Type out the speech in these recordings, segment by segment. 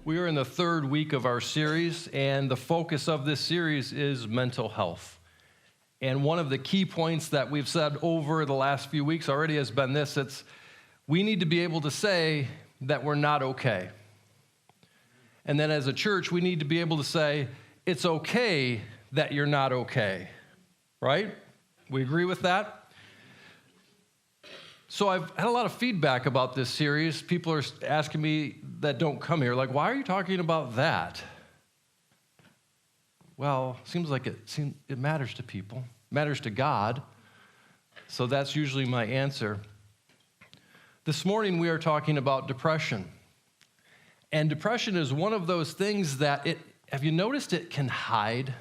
We are in the third week of our series, and the focus of this series is mental health. And one of the key points that we've said over the last few weeks already has been this: we need to be able to say that we're not okay. And then as a church, we need to be able to say, it's okay that you're not okay, right? We agree with that? So I've had a lot of feedback about this series. People are asking me that don't come here, like, why are you talking about that? Well, seems like it matters to people, matters to God. So that's usually my answer. This morning we are talking about depression. And depression is one of those things that have you noticed it can hide?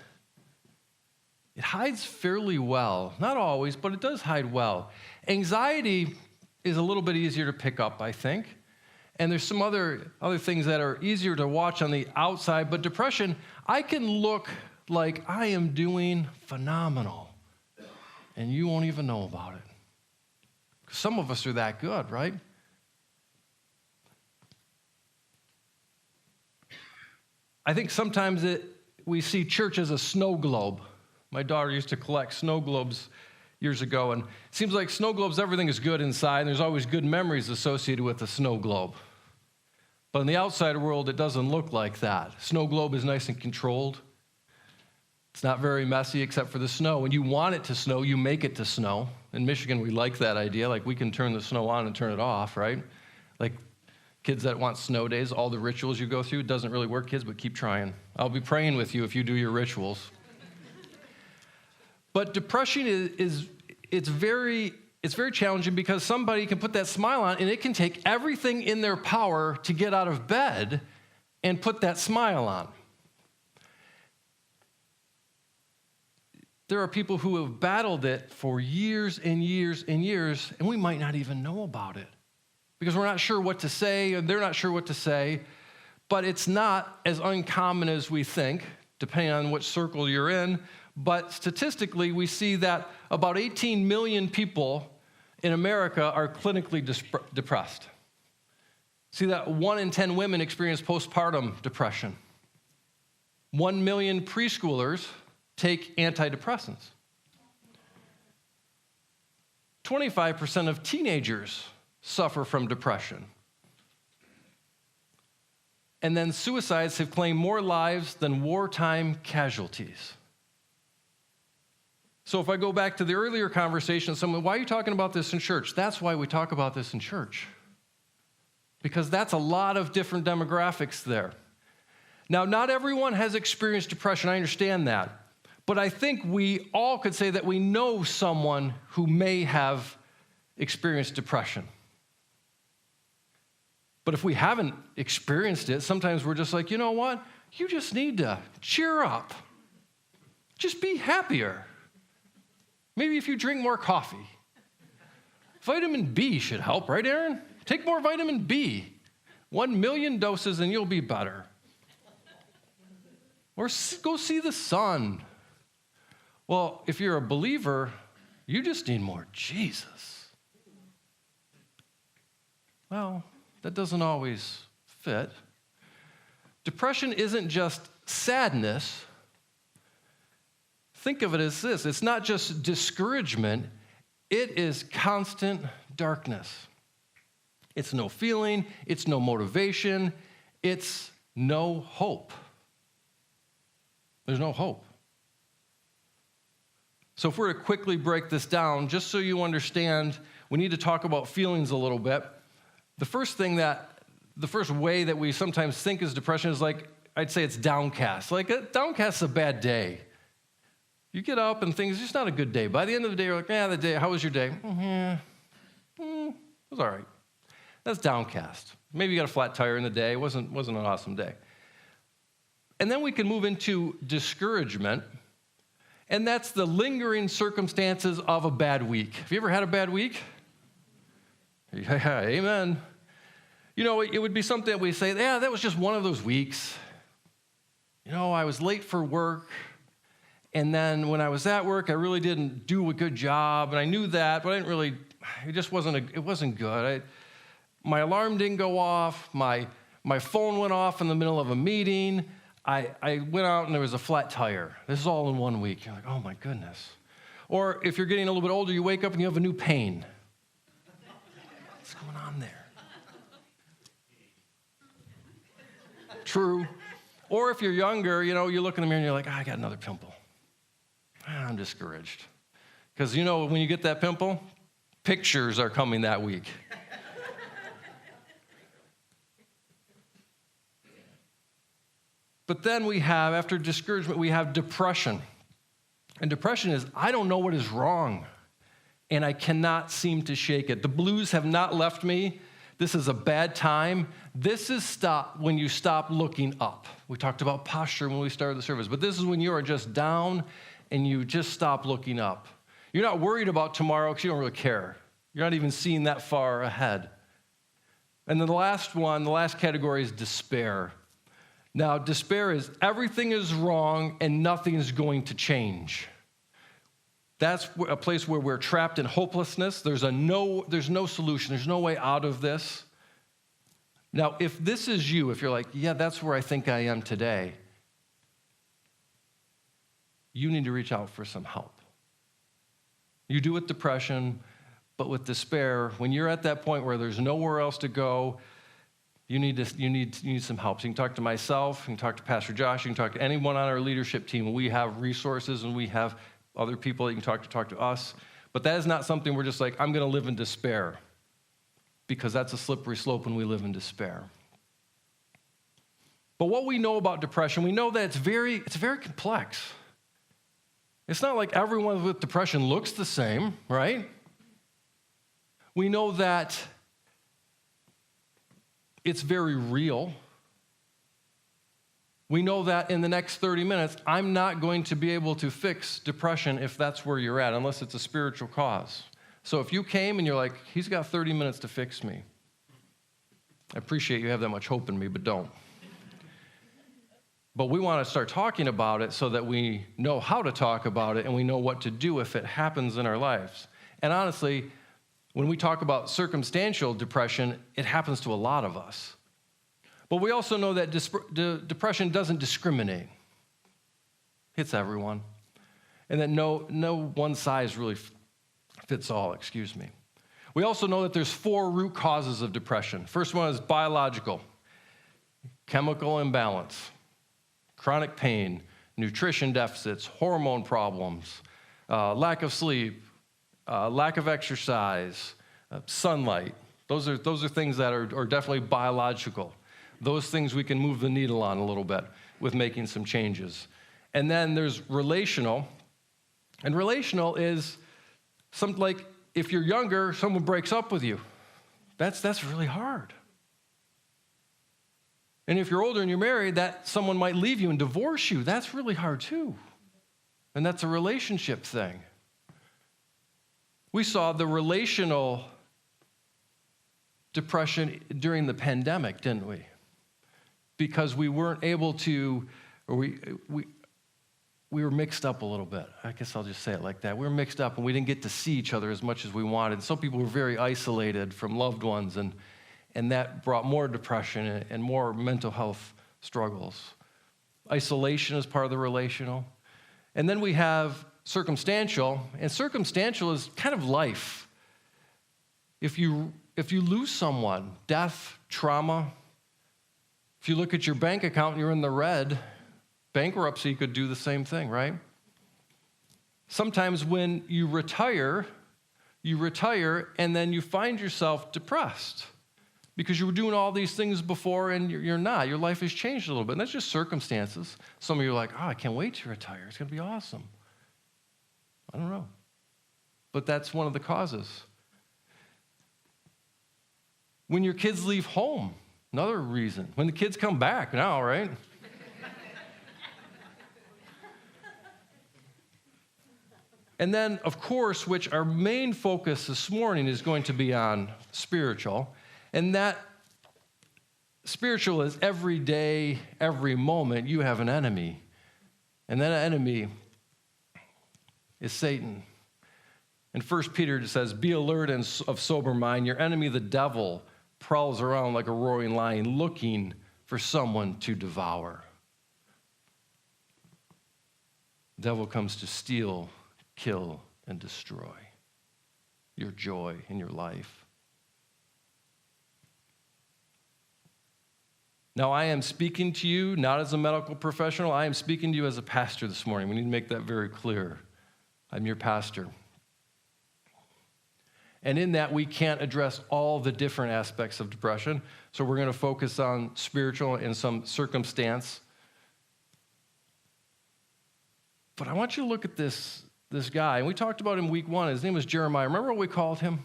It hides fairly well. Not always, but it does hide well. Anxiety is a little bit easier to pick up, I think. And there's some other things that are easier to watch on the outside. But depression, I can look like I am doing phenomenal, and you won't even know about it. Some of us are that good, right? I think sometimes we see church as a snow globe. My daughter used to collect snow globes years ago, and it seems like snow globes, everything is good inside, and there's always good memories associated with a snow globe. But in the outside world, it doesn't look like that. Snow globe is nice and controlled. It's not very messy except for the snow. When you want it to snow, you make it to snow. In Michigan, we like that idea. Like, we can turn the snow on and turn it off, right? Like kids that want snow days, all the rituals you go through, it doesn't really work, kids, but keep trying. I'll be praying with you if you do your rituals. But depression it's very challenging because somebody can put that smile on and it can take everything in their power to get out of bed and put that smile on. There are people who have battled it for years and years and years, and we might not even know about it because we're not sure what to say, and they're not sure what to say. But it's not as uncommon as we think, depending on which circle you're in. But statistically, we see that about 18 million people in America are clinically depressed. See that 1 in 10 women experience postpartum depression. 1 million preschoolers take antidepressants. 25% of teenagers suffer from depression. And then suicides have claimed more lives than wartime casualties. So if I go back to the earlier conversation, someone, why are you talking about this in church? That's why we talk about this in church. Because that's a lot of different demographics there. Now, not everyone has experienced depression. I understand that. But I think we all could say that we know someone who may have experienced depression. But if we haven't experienced it, sometimes we're just like, you know what? You just need to cheer up. Just be happier. Maybe if you drink more coffee. Vitamin B should help, right, Aaron? Take more vitamin B. 1 million doses and you'll be better. Or go see the sun. Well, if you're a believer, You just need more Jesus. Well, that doesn't always fit. Depression isn't just sadness. Think of it as this. It's not just discouragement. It is constant darkness. It's no feeling. It's no motivation. It's no hope. There's no hope. So if we're to quickly break this down, just so you understand, we need to talk about feelings a little bit. The first way that we sometimes think is depression is like, I'd say it's downcast. Like, downcast is a bad day. You get up and things, it's just not a good day. By the end of the day, you're like, the day, how was your day? It was all right. That's downcast. Maybe you got a flat tire in the day. It wasn't an awesome day. And then we can move into discouragement, and that's the lingering circumstances of a bad week. Have you ever had a bad week? Yeah, amen. You know, it would be something that we say, that was just one of those weeks. You know, I was late for work, and then when I was at work, I really didn't do a good job, and I knew that, but it wasn't good. My alarm didn't go off. My phone went off in the middle of a meeting. I went out and there was a flat tire. This is all in 1 week. You're like, oh my goodness. Or if you're getting a little bit older, you wake up and you have a new pain. What's going on there? True. Or if you're younger, you look in the mirror and you're like, I got another pimple. I'm discouraged. Because when you get that pimple, pictures are coming that week. But then after discouragement, we have depression. And depression is, I don't know what is wrong, and I cannot seem to shake it. The blues have not left me. This is a bad time. This is when you stop looking up. We talked about posture when we started the service, but this is when you are just down and you just stop looking up. You're not worried about tomorrow because you don't really care. You're not even seeing that far ahead. And then the last category is despair. Now, despair is everything is wrong and nothing is going to change. That's a place where we're trapped in hopelessness. There's no solution. There's no way out of this. Now, if this is you, if you're like, that's where I think I am today, you need to reach out for some help. You do with depression, but with despair, when you're at that point where there's nowhere else to go, you need some help. So you can talk to myself, you can talk to Pastor Josh, you can talk to anyone on our leadership team. We have resources and we have other people that you can talk to us. But that is not something we're just like, I'm going to live in despair, because that's a slippery slope when we live in despair. But what we know about depression, we know that it's very complex. It's not like everyone with depression looks the same, right? We know that it's very real. We know that in the next 30 minutes, I'm not going to be able to fix depression if that's where you're at, unless it's a spiritual cause. So if you came and you're like, he's got 30 minutes to fix me, I appreciate you have that much hope in me, but don't. But we want to start talking about it so that we know how to talk about it and we know what to do if it happens in our lives. And honestly, when we talk about circumstantial depression, it happens to a lot of us. But we also know that depression doesn't discriminate. It hits everyone. And that no one size really fits all, We also know that there's 4 root causes of depression. First one is biological, chemical imbalance, chronic pain, nutrition deficits, hormone problems, lack of sleep, lack of exercise, sunlight. Those are things that are definitely biological. Those things we can move the needle on a little bit with making some changes. And then there's relational. And relational is something like if you're younger, someone breaks up with you. That's really hard. And if you're older and you're married, that someone might leave you and divorce you. That's really hard too. And that's a relationship thing. We saw the relational depression during the pandemic, didn't we? Because we weren't able to, or we we were mixed up a little bit. I guess I'll just say it like that. We were mixed up, and we didn't get to see each other as much as we wanted. Some people were very isolated from loved ones, and that brought more depression and more mental health struggles. Isolation is part of the relational. And then we have circumstantial, and circumstantial is kind of life. If you lose someone, death, trauma, if you look at your bank account and you're in the red, bankruptcy could do the same thing, right? Sometimes when you retire and then you find yourself depressed because you were doing all these things before and you're not. Your life has changed a little bit, and that's just circumstances. Some of you are like, oh, I can't wait to retire. It's going to be awesome. I don't know. But that's one of the causes. When your kids leave home, another reason. When the kids come back now, right? And then, of course, which our main focus this morning is going to be on spiritual. And that spiritual is every day, every moment, you have an enemy. And that enemy is Satan. In 1 Peter, it says, be alert and of sober mind. Your enemy, the devil, prowls around like a roaring lion looking for someone to devour. The devil comes to steal, kill, and destroy your joy in your life. Now, I am speaking to you not as a medical professional. I am speaking to you as a pastor this morning. We need to make that very clear. I'm your pastor. And in that, we can't address all the different aspects of depression. So we're going to focus on spiritual and some circumstance. But I want you to look at this guy. And we talked about him week 1. His name was Jeremiah. Remember what we called him?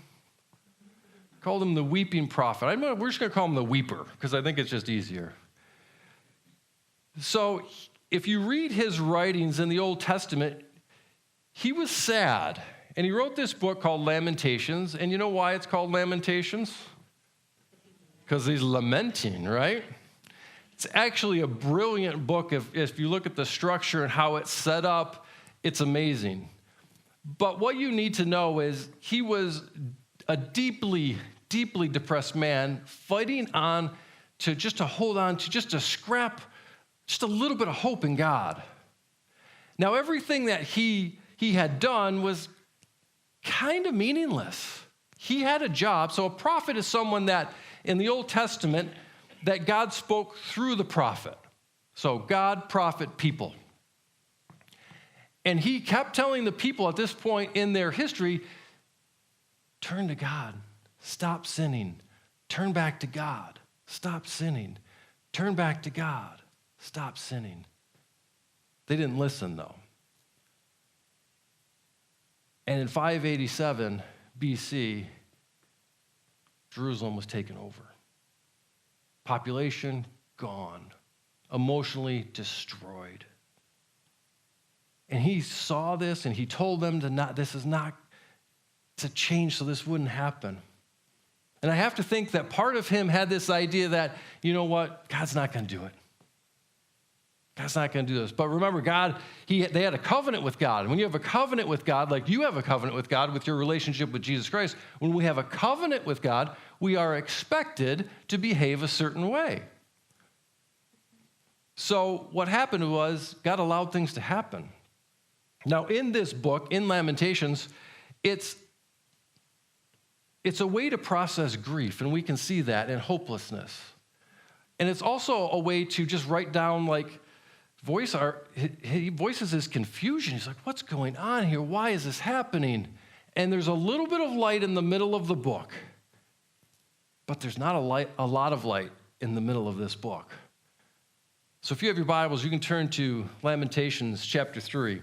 Called him the weeping prophet. We're just going to call him the weeper because I think it's just easier. So if you read his writings in the Old Testament, he was sad. And he wrote this book called Lamentations. And you know why it's called Lamentations? Because he's lamenting, right? It's actually a brilliant book. If you look at the structure and how it's set up, it's amazing. But what you need to know is he was a deeply, deeply depressed man fighting on to hold on to just a scrap, just a little bit of hope in God. Now, everything that he had done was kind of meaningless. He had a job. So a prophet is someone that in the Old Testament that God spoke through the prophet. So God, prophet, people. And he kept telling the people at this point in their history, turn to God, stop sinning, turn back to God, stop sinning, turn back to God, stop sinning. They didn't listen, though. And in 587 BC, Jerusalem was taken over. Population gone, emotionally destroyed. And he saw this and he told them this is not to change so this wouldn't happen. And I have to think that part of him had this idea that, you know what, God's not going to do it. God's not going to do this. But remember, they had a covenant with God. And when you have a covenant with God, like you have a covenant with God with your relationship with Jesus Christ, when we have a covenant with God, we are expected to behave a certain way. So what happened was God allowed things to happen. Now, in this book, in Lamentations, it's a way to process grief, and we can see that, and hopelessness. And it's also a way to just write down, he voices his confusion. He's like, what's going on here? Why is this happening? And there's a little bit of light in the middle of the book, but there's not a lot of light in the middle of this book. So if you have your Bibles, you can turn to Lamentations chapter 3.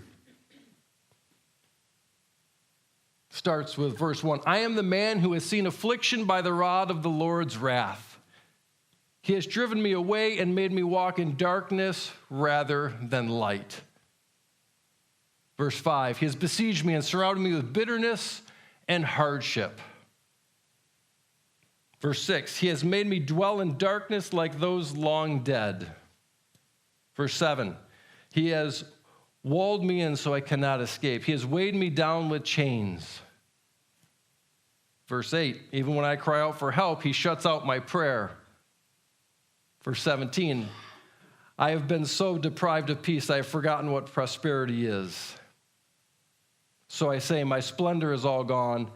Starts with verse 1. I am the man who has seen affliction by the rod of the Lord's wrath. He has driven me away and made me walk in darkness rather than light. Verse 5. He has besieged me and surrounded me with bitterness and hardship. Verse 6. He has made me dwell in darkness like those long dead. Verse 7. He has walled me in so I cannot escape. He has weighed me down with chains. Verse 8, even when I cry out for help, he shuts out my prayer. Verse 17, I have been so deprived of peace, I have forgotten what prosperity is. So I say, my splendor is all gone,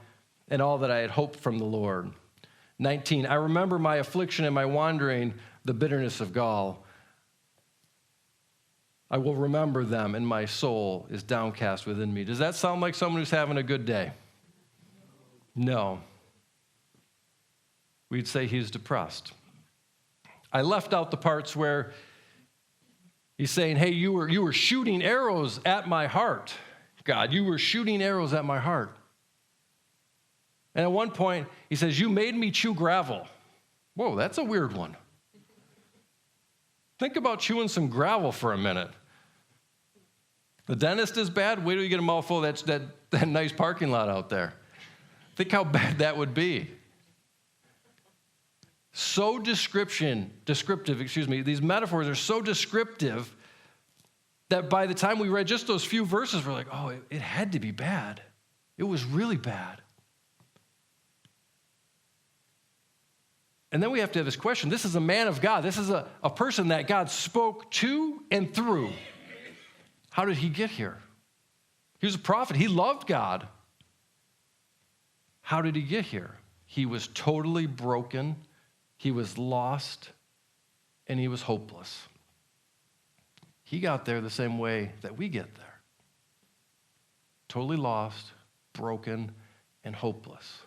and all that I had hoped from the Lord. 19, I remember my affliction and my wandering, the bitterness of gall. I will remember them, and my soul is downcast within me. Does that sound like someone who's having a good day? No. We'd say he's depressed. I left out the parts where he's saying, hey, you were shooting arrows at my heart. God, you were shooting arrows at my heart. And at one point, he says, you made me chew gravel. Whoa, that's a weird one. Think about chewing some gravel for a minute. The dentist is bad. Wait till you get a mouthful of that nice parking lot out there. Think how bad that would be. So descriptive, these metaphors are so descriptive that by the time we read just those few verses, we're like, oh, it had to be bad. It was really bad. And then we have to have this question. This is a man of God. This is a person that God spoke to and through. How did he get here? He was a prophet. He loved God. How did he get here? He was totally broken. He was lost, and he was hopeless. He got there the same way that we get there. Totally lost, broken, and hopeless.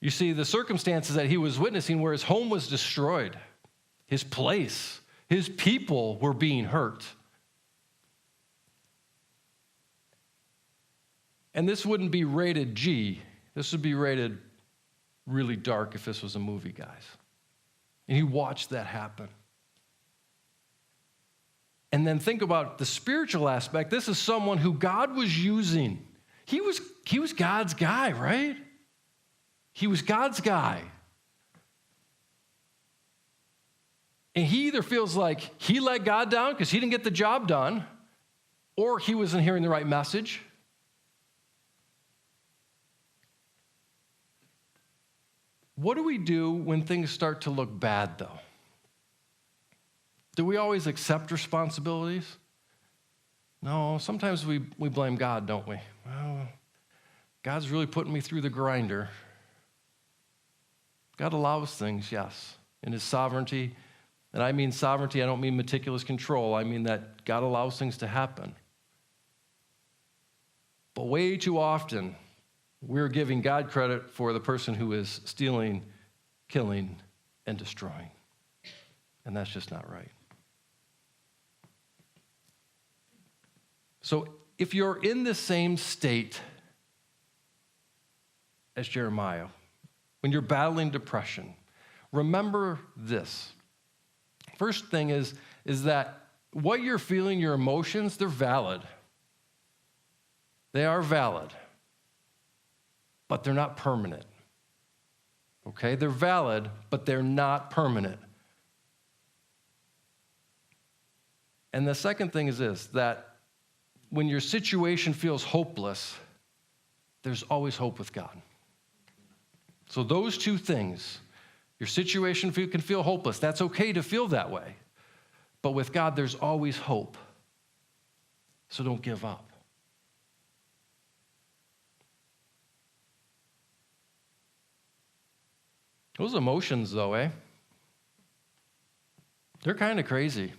You see, the circumstances that he was witnessing where his home was destroyed, his place, his people were being hurt. And this wouldn't be rated G. This would be rated really dark if this was a movie, guys. And he watched that happen. And then think about the spiritual aspect. This is someone who God was using. He was God's guy, right? He was God's guy. And he either feels like he let God down because he didn't get the job done, or he wasn't hearing the right message. What do we do when things start to look bad, though? Do we always accept responsibilities? No, sometimes we blame God, don't we? Well, God's really putting me through the grinder. God allows things, yes, in his sovereignty. And I mean sovereignty, I don't mean meticulous control. I mean that God allows things to happen. But way too often, we're giving God credit for the person who is stealing, killing, and destroying. And that's just not right. So if you're in the same state as Jeremiah, when you're battling depression, remember this. First thing is that what you're feeling, your emotions, they're valid. They are valid, but they're not permanent. Okay? They're valid, but they're not permanent. And the second thing is this, that when your situation feels hopeless, there's always hope with God. So those two things, your situation can feel hopeless. That's okay to feel that way. But with God, there's always hope. So don't give up. Those emotions, though, they're kind of crazy.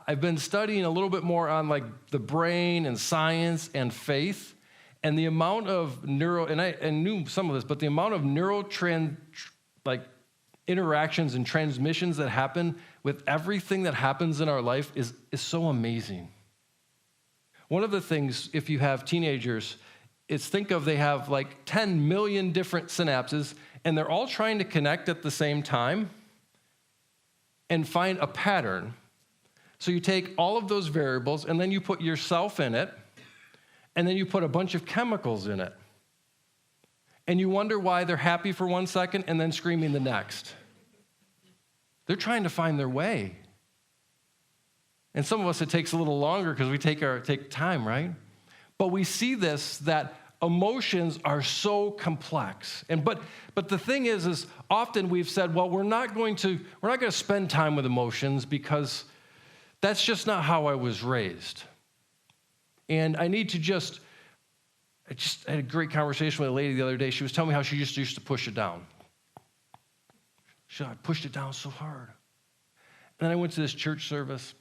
I've been studying a little bit more on like the brain and science and faith, and the amount of I knew some of this, but the amount of interactions and transmissions that happen with everything that happens in our life is so amazing. One of the things, if you have teenagers, is they have like 10 million different synapses, and they're all trying to connect at the same time and find a pattern. So you take all of those variables, and then you put yourself in it, and then you put a bunch of chemicals in it. And you wonder why they're happy for 1 second and then screaming the next. They're trying to find their way. And some of us, it takes a little longer because we take time, right? But we see this, that emotions are so complex. But the thing is often we've said, well, we're not going to spend time with emotions because that's just not how I was raised. And I need to I had a great conversation with a lady the other day. She was telling me how she just used to push it down. I pushed it down so hard. And then I went to this church service.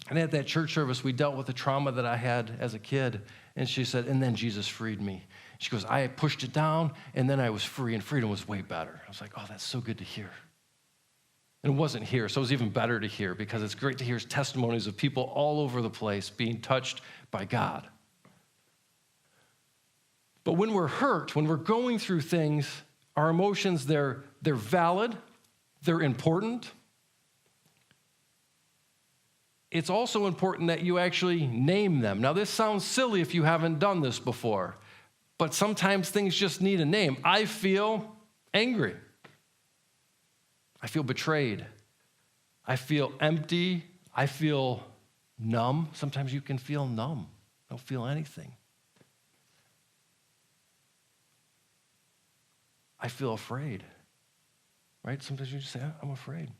And at that church service, we dealt with the trauma that I had as a kid. And she said, and then Jesus freed me. She goes, I pushed it down, and then I was free, and freedom was way better. I was like, oh, that's so good to hear. And it wasn't here, so it was even better to hear, because it's great to hear testimonies of people all over the place being touched by God. But when we're hurt, when we're going through things, our emotions, they're valid, they're important. It's also important that you actually name them. Now, this sounds silly if you haven't done this before, but sometimes things just need a name. I feel angry. I feel betrayed. I feel empty. I feel numb. Sometimes you can feel numb. Don't feel anything. I feel afraid. Right? Sometimes you just say, I'm afraid.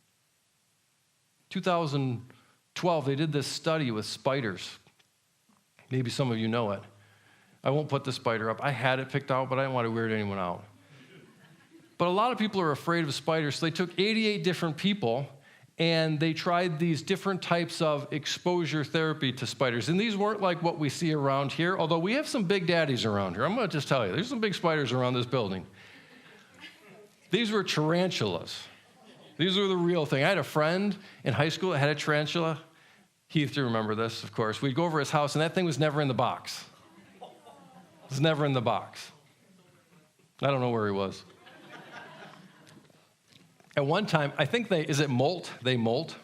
2012, they did this study with spiders. Maybe some of you know it. I won't put the spider up. I had it picked out, but I didn't want to weird anyone out. But a lot of people are afraid of spiders, so they took 88 different people, and they tried these different types of exposure therapy to spiders. And these weren't like what we see around here, although we have some big daddies around here. I'm going to just tell you, there's some big spiders around this building. These were tarantulas. These were the real thing. I had a friend in high school that had a tarantula. Heath, you remember this, of course. We'd go over his house, and that thing was never in the box. It was never in the box. I don't know where he was. At one time, I think is it molt? They molt.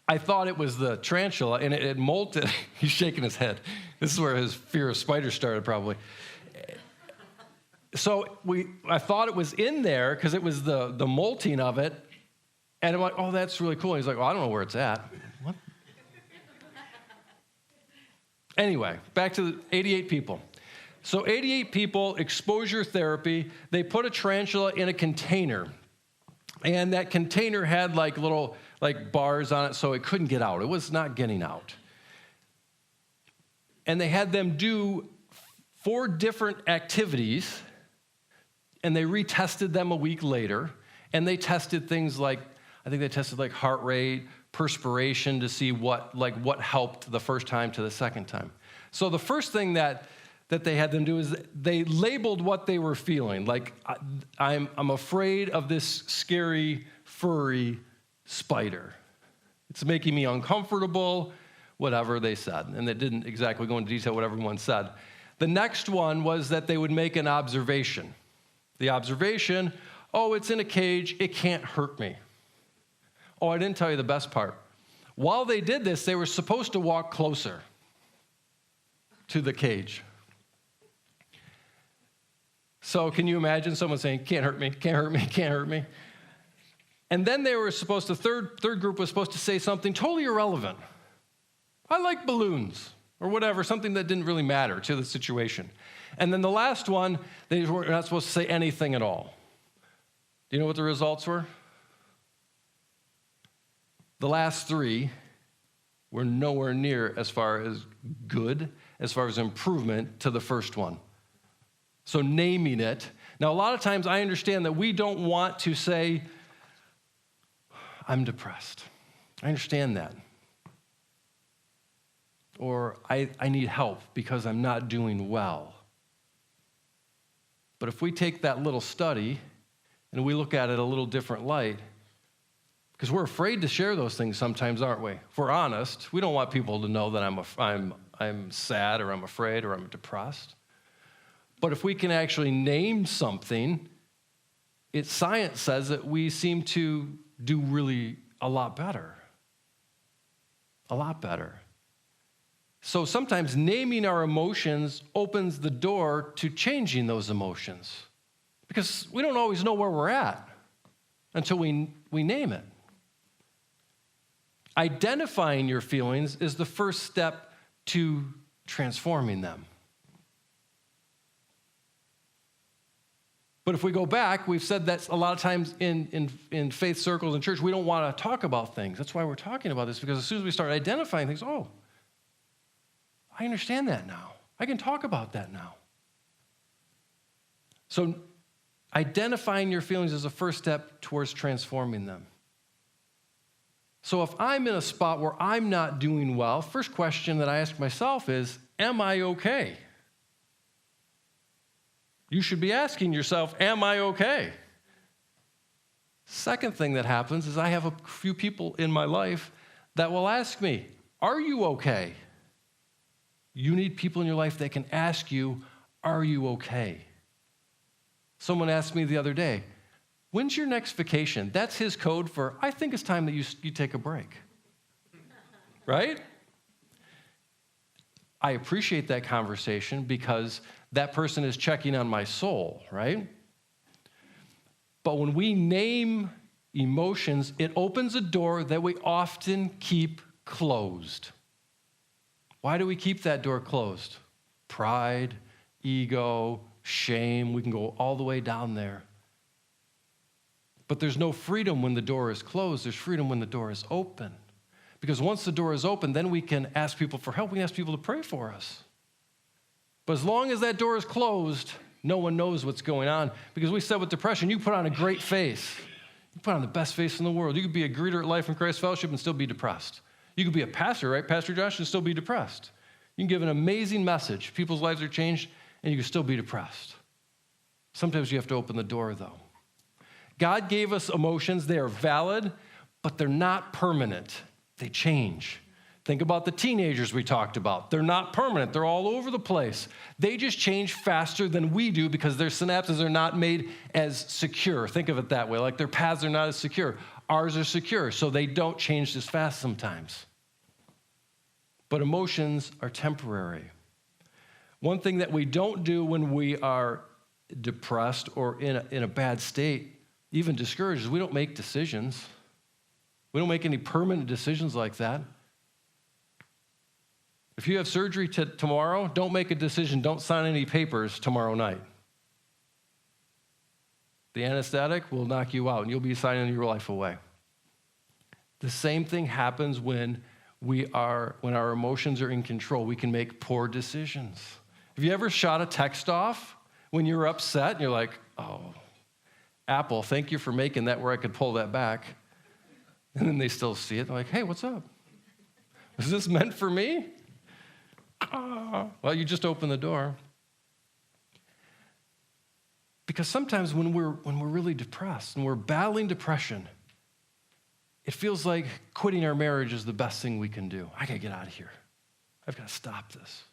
I thought it was the tarantula, and it molted. He's shaking his head. This is where his fear of spiders started, probably. So I thought it was in there because it was the molting of it. And I'm like, oh, that's really cool. And he's like, well, I don't know where it's at. What? Anyway, back to the 88 people. So 88 people, exposure therapy. They put a tarantula in a container. And that container had little bars on it so it couldn't get out. It was not getting out. And they had them do 4 different activities, and they retested them a week later. And they tested things I think they tested heart rate, perspiration to see what helped the first time to the second time. So the first thing that they had them do is they labeled what they were feeling. I'm afraid of this scary, furry spider. It's making me uncomfortable, whatever they said. And they didn't exactly go into detail what everyone said. The next one was that they would make an observation. The observation, oh, it's in a cage, it can't hurt me. Oh, I didn't tell you the best part. While they did this, they were supposed to walk closer to the cage. So can you imagine someone saying, can't hurt me, can't hurt me, can't hurt me? And then they were supposed to, third group was supposed to say something totally irrelevant. I like balloons, or whatever, something that didn't really matter to the situation. And then the last one, they were not supposed to say anything at all. Do you know what the results were? The last 3 were nowhere near as far as good, as far as improvement to the first one. So naming it. Now, a lot of times I understand that we don't want to say, I'm depressed. I understand that. Or I need help because I'm not doing well. But if we take that little study and we look at it a little different light, because we're afraid to share those things sometimes, aren't we? If we're honest, we don't want people to know that I'm sad or I'm afraid or I'm depressed. But if we can actually name something, science says that we seem to do really a lot better. A lot better. So sometimes naming our emotions opens the door to changing those emotions, because we don't always know where we're at until we name it. Identifying your feelings is the first step to transforming them. But if we go back, we've said that a lot of times in faith circles and church, we don't want to talk about things. That's why we're talking about this, because as soon as we start identifying things, oh, I understand that now. I can talk about that now. So identifying your feelings is the first step towards transforming them. So if I'm in a spot where I'm not doing well, first question that I ask myself is, am I okay? You should be asking yourself, am I okay? Second thing that happens is I have a few people in my life that will ask me, are you okay? You need people in your life that can ask you, are you okay? Someone asked me the other day, when's your next vacation? That's his code for, I think it's time that you take a break. Right? I appreciate that conversation because that person is checking on my soul, right? But when we name emotions, it opens a door that we often keep closed. Why do we keep that door closed? Pride, ego, shame, we can go all the way down there. But there's no freedom when the door is closed. There's freedom when the door is open. Because once the door is open, then we can ask people for help. We can ask people to pray for us. But as long as that door is closed, no one knows what's going on. Because we said with depression, you put on a great face. You put on the best face in the world. You could be a greeter at Life in Christ Fellowship and still be depressed. You could be a pastor, right, Pastor Josh, and still be depressed. You can give an amazing message. People's lives are changed, and you can still be depressed. Sometimes you have to open the door, though. God gave us emotions. They are valid, but they're not permanent. They change. Think about the teenagers we talked about. They're not permanent. They're all over the place. They just change faster than we do because their synapses are not made as secure. Think of it that way, like their paths are not as secure. Ours are secure, so they don't change as fast sometimes. But emotions are temporary. One thing that we don't do when we are depressed or in a bad state, even discouraged, is we don't make decisions. We don't make any permanent decisions like that. If you have surgery tomorrow, don't make a decision. Don't sign any papers tomorrow night. The anesthetic will knock you out, and you'll be signing your life away. The same thing happens when our emotions are in control. We can make poor decisions. Have you ever shot a text off when you're upset and you're like, oh, Apple, thank you for making that where I could pull that back. And then they still see it. They're like, hey, what's up? Is this meant for me? Well, you just opened the door. Because sometimes when we're really depressed and we're battling depression, it feels like quitting our marriage is the best thing we can do. I got to get out of here. I've got to stop this.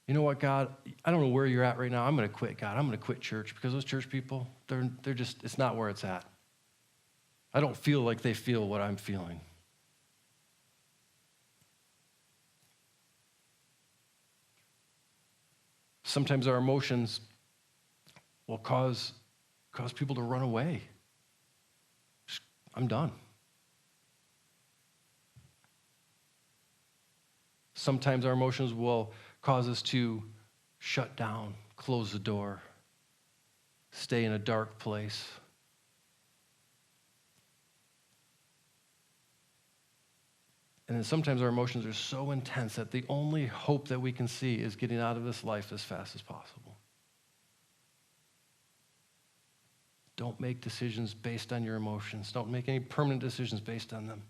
You know what, God? I don't know where you're at right now. I'm going to quit, God. I'm going to quit church because those church people, they're just, it's not where it's at. I don't feel like they feel what I'm feeling. Sometimes our emotions will cause people to run away. I'm done. Sometimes our emotions will cause us to shut down, close the door, stay in a dark place. And then sometimes our emotions are so intense that the only hope that we can see is getting out of this life as fast as possible. Don't make decisions based on your emotions. Don't make any permanent decisions based on them.